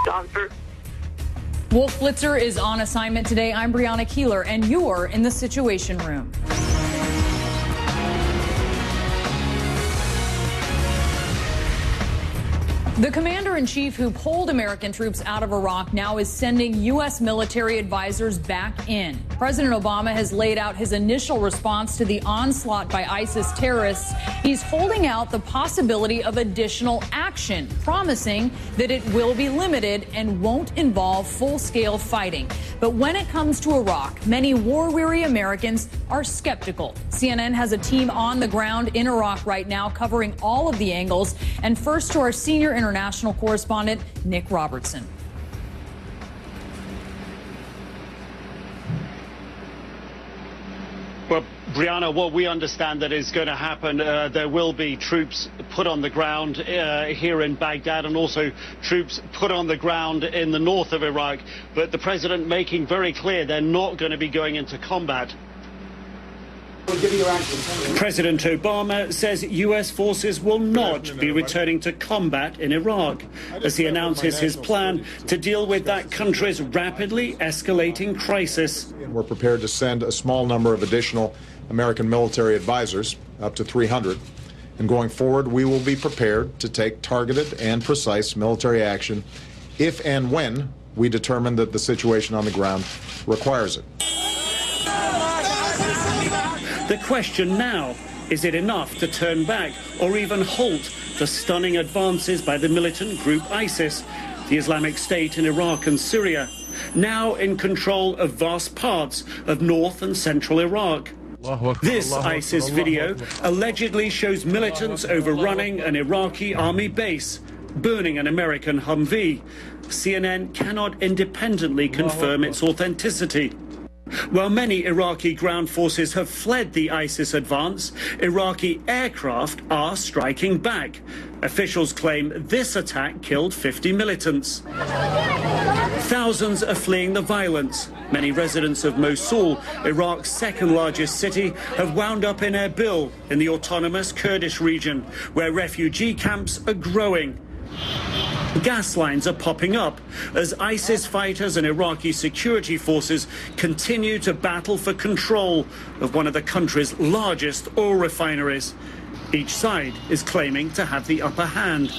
Officer. Wolf Blitzer is on assignment today. I'm Brianna Keeler, and you're in the Situation Room. The commander-in-chief who pulled American troops out of Iraq now is sending U.S. military advisors back in. President Obama has laid out his initial response to the onslaught by ISIS terrorists. He's holding out the possibility of additional action, promising that it will be limited and won't involve full-scale fighting. But when it comes to Iraq, many war-weary Americans are skeptical. CNN has a team on the ground in Iraq right now covering all of the angles. And first to our senior international correspondent, Nick Robertson. Well, Brianna, what we understand that is going to happen, there will be troops put on the ground here in Baghdad and also troops put on the ground in the north of Iraq. But the president making very clear they're not going to be going into combat. President Obama says U.S. forces will not be returning to combat in Iraq as he announces his plan to deal with that country's rapidly escalating crisis. We're prepared to send a small number of additional American military advisors, up to 300. And going forward, we will be prepared to take targeted and precise military action if and when we determine that the situation on the ground requires it. The question now, is it enough to turn back or even halt the stunning advances by the militant group ISIS, the Islamic State in Iraq and Syria, now in control of vast parts of north and central Iraq? This ISIS video allegedly shows militants overrunning an Iraqi army base, burning an American Humvee. CNN cannot independently confirm its authenticity. While many Iraqi ground forces have fled the ISIS advance, Iraqi aircraft are striking back. Officials claim this attack killed 50 militants. Thousands are fleeing the violence. Many residents of Mosul, Iraq's second-largest city, have wound up in Erbil, in the autonomous Kurdish region, where refugee camps are growing. Gas lines are popping up as ISIS fighters and Iraqi security forces continue to battle for control of one of the country's largest oil refineries. Each side is claiming to have the upper hand.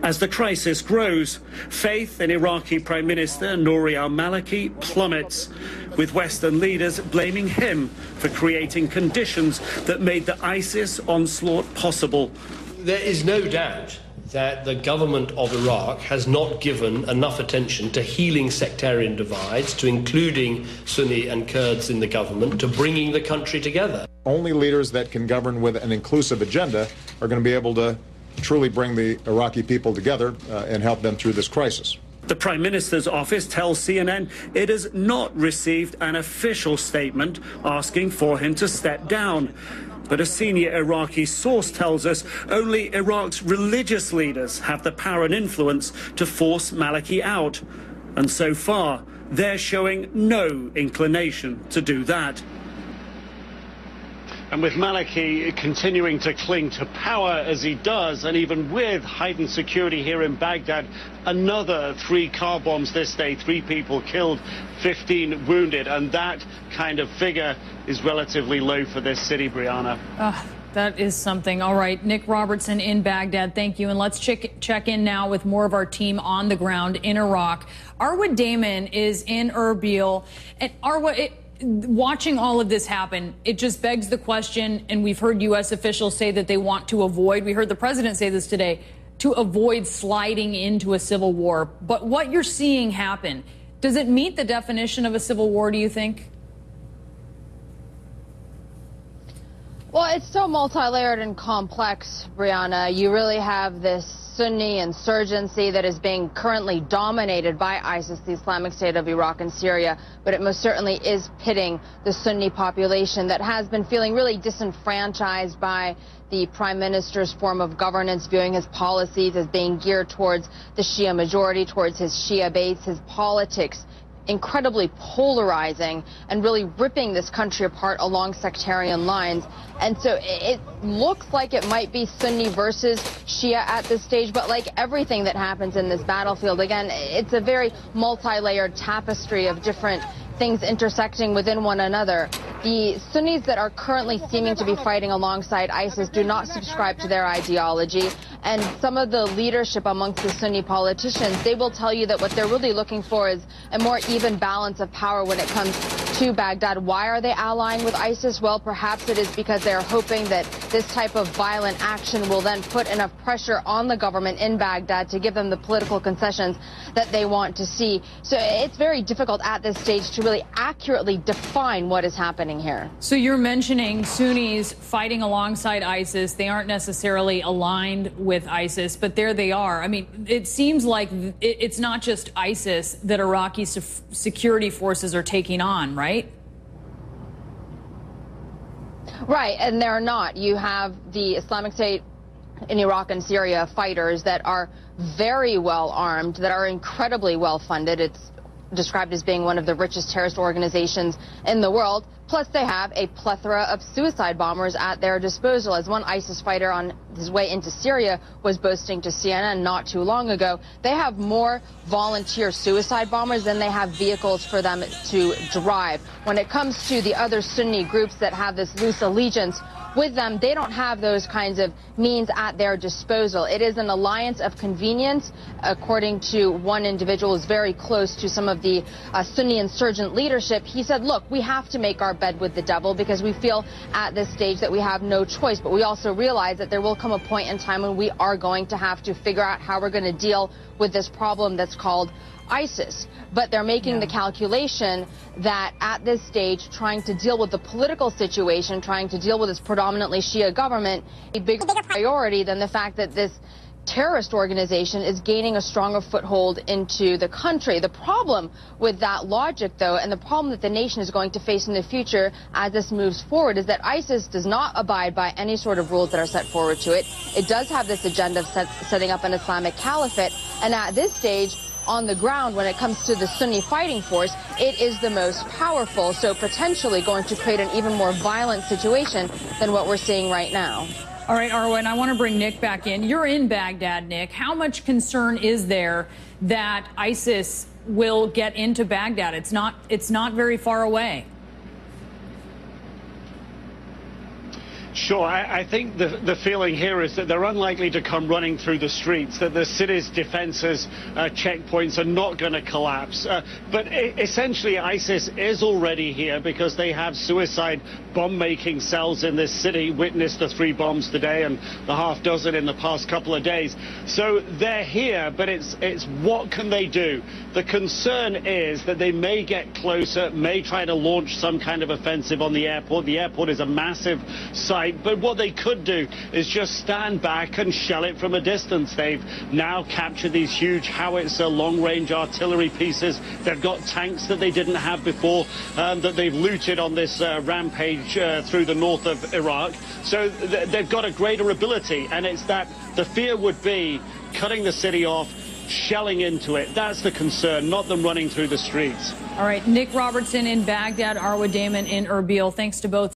As the crisis grows, faith in Iraqi Prime Minister Nouri al-Maliki plummets, with Western leaders blaming him for creating conditions that made the ISIS onslaught possible. There is no doubt that the government of Iraq has not given enough attention to healing sectarian divides, to including Sunni and Kurds in the government, to bringing the country together. Only leaders that can govern with an inclusive agenda are going to be able to truly bring the Iraqi people together and help them through this crisis. The Prime Minister's office tells CNN it has not received an official statement asking for him to step down. But a senior Iraqi source tells us only Iraq's religious leaders have the power and influence to force Maliki out. And so far, they're showing no inclination to do that. And with Maliki continuing to cling to power as he does, and even with heightened security here in Baghdad, another 3 car bombs this day, 3 people killed, 15 wounded, and that kind of figure is relatively low for this city, Brianna. That is something. All right, Nick Robertson in Baghdad, thank you. And let's check in now with more of our team on the ground in Iraq. Arwa Damon is in Erbil. And Arwa, watching all of this happen, it just begs the question, and we've heard U.S. officials say that they want to avoid, we heard the president say this today, to avoid sliding into a civil war. But what you're seeing happen, does it meet the definition of a civil war, do you think? Well, it's so multi-layered and complex, Brianna. You really have this Sunni insurgency that is being currently dominated by ISIS, the Islamic State of Iraq and Syria, but it most certainly is pitting the Sunni population that has been feeling really disenfranchised by the Prime Minister's form of governance, viewing his policies as being geared towards the Shia majority, towards his Shia base, his politics incredibly polarizing and really ripping this country apart along sectarian lines. And so it looks like it might be Sunni versus Shia at this stage, but like everything that happens in this battlefield, again, it's a very multi-layered tapestry of different things intersecting within one another. The Sunnis that are currently seeming to be fighting alongside ISIS do not subscribe to their ideology, and some of the leadership amongst the Sunni politicians, they will tell you that what they're really looking for is a more even balance of power when it comes to Baghdad. Why are they allying with ISIS? Well, perhaps it is because they're hoping that this type of violent action will then put enough pressure on the government in Baghdad to give them the political concessions that they want to see. So it's very difficult at this stage to really accurately define what is happening here. So you're mentioning Sunnis fighting alongside ISIS. They aren't necessarily aligned with ISIS, but there they are. I mean, it seems like it's not just ISIS that Iraqi security forces are taking on, right? Right, and they're not. You have the Islamic State in Iraq and Syria fighters that are very well armed, that are incredibly well funded. It's described as being one of the richest terrorist organizations in the world. Plus, they have a plethora of suicide bombers at their disposal. As one ISIS fighter on his way into Syria was boasting to CNN not too long ago, they have more volunteer suicide bombers than they have vehicles for them to drive. When it comes to the other Sunni groups that have this loose allegiance with them, they don't have those kinds of means at their disposal. It is an alliance of convenience, according to one individual who's very close to some of the Sunni insurgent leadership. He said, look, we have to make our bed with the devil because we feel at this stage that we have no choice. But we also realize that there will come a point in time when we are going to have to figure out how we're going to deal with this problem that's called ISIS. But they're making the calculation that at this stage, trying to deal with the political situation, trying to deal with this predominantly Shia government, a bigger priority than the fact that this terrorist organization is gaining a stronger foothold into the country. The problem with that logic, though, and the problem that the nation is going to face in the future as this moves forward, is that ISIS does not abide by any sort of rules that are set forward to it. It does have this agenda of setting up an Islamic caliphate, and at this stage, on the ground, when it comes to the Sunni fighting force, it is the most powerful, so potentially going to create an even more violent situation than what we're seeing right now. All right, Arwa, I want to bring Nick back in. You're in Baghdad, Nick. How much concern is there that ISIS will get into Baghdad? It's not very far away. Sure, I think the feeling here is that they're unlikely to come running through the streets, that the city's defenses, checkpoints are not going to collapse. But essentially, ISIS is already here because they have suicide bomb-making cells in this city. Witness the 3 bombs today and the half dozen in the past couple of days. So they're here, but it's what can they do? The concern is that they may get closer, may try to launch some kind of offensive on the airport. The airport is a massive site. But what they could do is just stand back and shell it from a distance. They've now captured these huge howitzer long-range artillery pieces. They've got tanks that they didn't have before that they've looted on this rampage through the north of Iraq. So they've got a greater ability, and it's that the fear would be cutting the city off, shelling into it. That's the concern, not them running through the streets. All right, Nick Robertson in Baghdad, Arwa Damon in Erbil. Thanks to both.